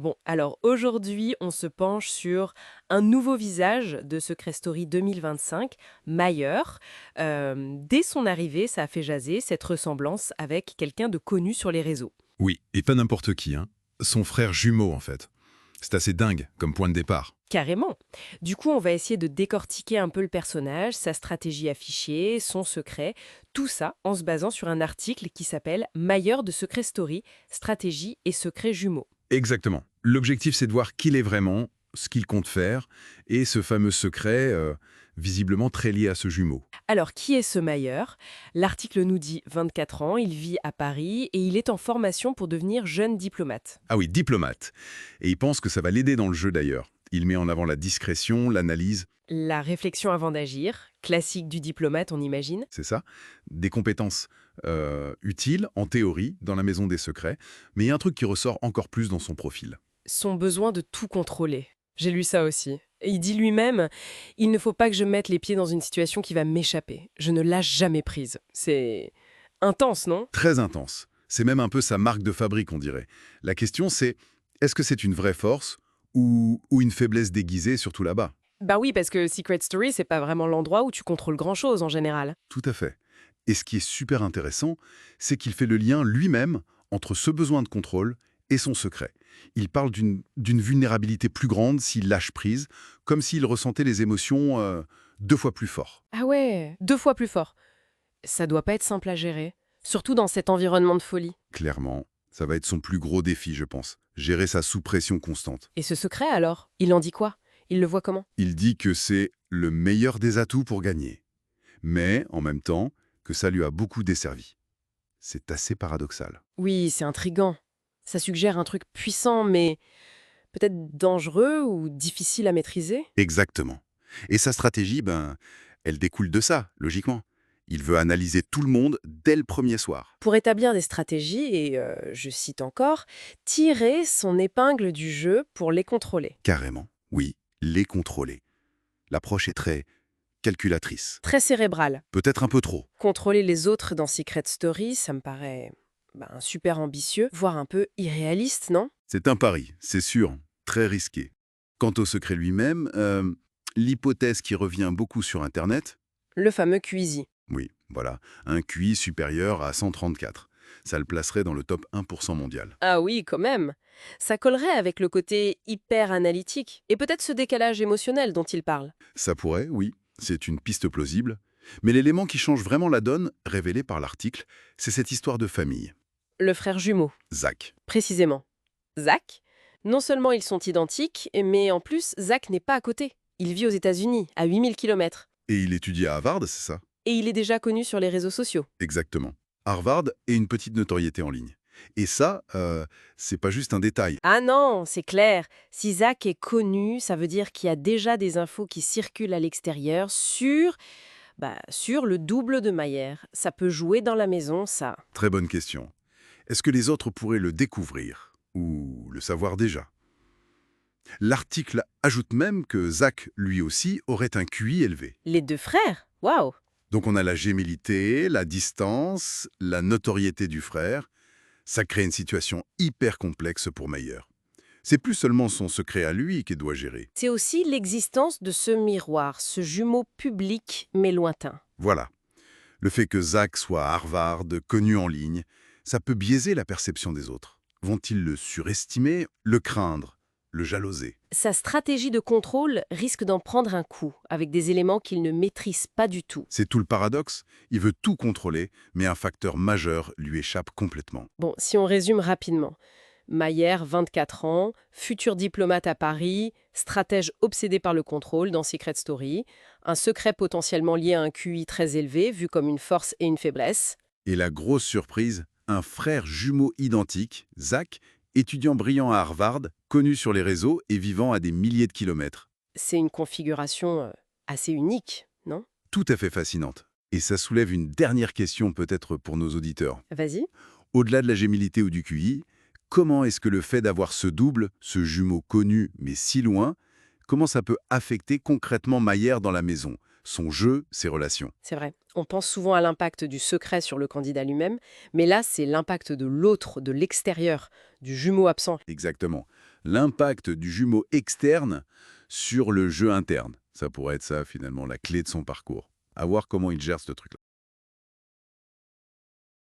Bon, alors aujourd'hui, on se penche sur un nouveau visage de Secret Story 2025, Mayer. Dès son arrivée, ça a fait jaser cette ressemblance avec quelqu'un de connu sur les réseaux. Oui, et pas n'importe qui, hein. Son frère jumeau, en fait. C'est assez dingue comme point de départ. Carrément. Du coup, on va essayer de décortiquer un peu le personnage, sa stratégie affichée, son secret, tout ça en se basant sur un article qui s'appelle Mayer de Secret Story, stratégie et secrets jumeaux. Exactement. L'objectif, c'est de voir qui il est vraiment, ce qu'il compte faire, et ce fameux secret, visiblement très lié à ce jumeau. Alors, qui est ce Mayer? L'article nous dit 24 ans, il vit à Paris et il est en formation pour devenir jeune diplomate. Ah oui, diplomate. Et il pense que ça va l'aider dans le jeu d'ailleurs. Il met en avant la discrétion, l'analyse, La réflexion avant d'agir, classique du diplomate, on imagine. c'est ça, des compétences utiles, en théorie, dans la maison des secrets, mais il y a un truc qui ressort encore plus dans son profil. Son besoin de tout contrôler. J'ai lu ça aussi. Et il dit lui-même, il ne faut pas que je mette les pieds dans une situation qui va m'échapper. Je ne lâche jamais prise. C'est intense, non? Très intense. C'est même un peu sa marque de fabrique, on dirait. La question, c'est, est-ce que c'est une vraie force ou une faiblesse déguisée, surtout là-bas? Bah oui, parce que Secret Story, c'est pas vraiment l'endroit où tu contrôles grand-chose en général. Tout à fait. Et ce qui est super intéressant, c'est qu'il fait le lien lui-même entre ce besoin de contrôle et son secret. Il parle d'une vulnérabilité plus grande s'il lâche prise, comme s'il ressentait les émotions deux fois plus fort. Ah ouais, 2 fois plus fort. Ça doit pas être simple à gérer, surtout dans cet environnement de folie. Clairement, ça va être son plus gros défi, je pense. Gérer ça sous pression constante. Et ce secret alors, il en dit quoi? Il le voit comment? Il dit que c'est le meilleur des atouts pour gagner, mais en même temps que ça lui a beaucoup desservi. C'est assez paradoxal. Oui, c'est intriguant. Ça suggère un truc puissant, mais peut-être dangereux ou difficile à maîtriser? Exactement. Et sa stratégie, elle découle de ça, logiquement. Il veut analyser tout le monde dès le premier soir. Pour établir des stratégies et, je cite encore, tirer son épingle du jeu pour les contrôler. Carrément. Oui, les contrôler. L'approche est très calculatrice. Très cérébral. Peut-être un peu trop. Contrôler les autres dans Secret Story, ça me paraît super ambitieux, voire un peu irréaliste, non? C'est un pari, c'est sûr, très risqué. Quant au secret lui-même, l'hypothèse qui revient beaucoup sur Internet, Le fameux QIZI. oui, voilà, un QI supérieur à 134. Ça le placerait dans le top 1% mondial. Ah oui, quand même. Ça collerait avec le côté hyper analytique et peut-être ce décalage émotionnel dont il parle. Ça pourrait, oui, c'est une piste plausible. Mais l'élément qui change vraiment la donne, révélé par l'article, c'est cette histoire de famille. Le frère jumeau, Zach. précisément. Zach, non seulement ils sont identiques, mais en plus, Zach n'est pas à côté. Il vit aux États-Unis, à 8000 kilomètres. Et il étudie à Harvard, c'est ça? Et il est déjà connu sur les réseaux sociaux. Exactement. Harvard et une petite notoriété en ligne. Et ça, c'est pas juste un détail. Ah non, c'est clair. Si Zach est connu, ça veut dire qu'il y a déjà des infos qui circulent à l'extérieur sur le double de Mayer. Ça peut jouer dans la maison, ça. Très bonne question. Est-ce que les autres pourraient le découvrir? Ou le savoir déjà? L'article ajoute même que Zach, lui aussi, aurait un QI élevé. Les deux frères? Waouh! Donc on a la gémilité, la distance, la notoriété du frère. Ça crée une situation hyper complexe pour Meyer. C'est plus seulement son secret à lui qu'il doit gérer. C'est aussi l'existence de ce miroir, ce jumeau public mais lointain. Voilà. Le fait que Zach soit à Harvard, connu en ligne, ça peut biaiser la perception des autres. Vont-ils le surestimer, le craindre, le jalouser? Sa stratégie de contrôle risque d'en prendre un coup, avec des éléments qu'il ne maîtrise pas du tout. C'est tout le paradoxe. Il veut tout contrôler, mais un facteur majeur lui échappe complètement. Bon, si on résume rapidement. Mayer, 24 ans, futur diplomate à Paris, stratège obsédé par le contrôle dans Secret Story, un secret potentiellement lié à un QI très élevé, vu comme une force et une faiblesse. Et la grosse surprise, un frère jumeau identique, Zach, étudiant brillant à Harvard, connu sur les réseaux et vivant à des milliers de kilomètres. C'est une configuration assez unique, non? Tout à fait fascinante. Et ça soulève une dernière question peut-être pour nos auditeurs. Vas-y. Au-delà de la gémilité ou du QI, comment est-ce que le fait d'avoir ce double, ce jumeau connu mais si loin, comment ça peut affecter concrètement Mayer dans la maison, son jeu, ses relations? C'est vrai. On pense souvent à l'impact du secret sur le candidat lui-même, mais là, c'est l'impact de l'autre, de l'extérieur, du jumeau absent. Exactement. l'impact du jumeau externe sur le jeu interne. Ça pourrait être ça, finalement, la clé de son parcours. À voir comment il gère ce truc-là.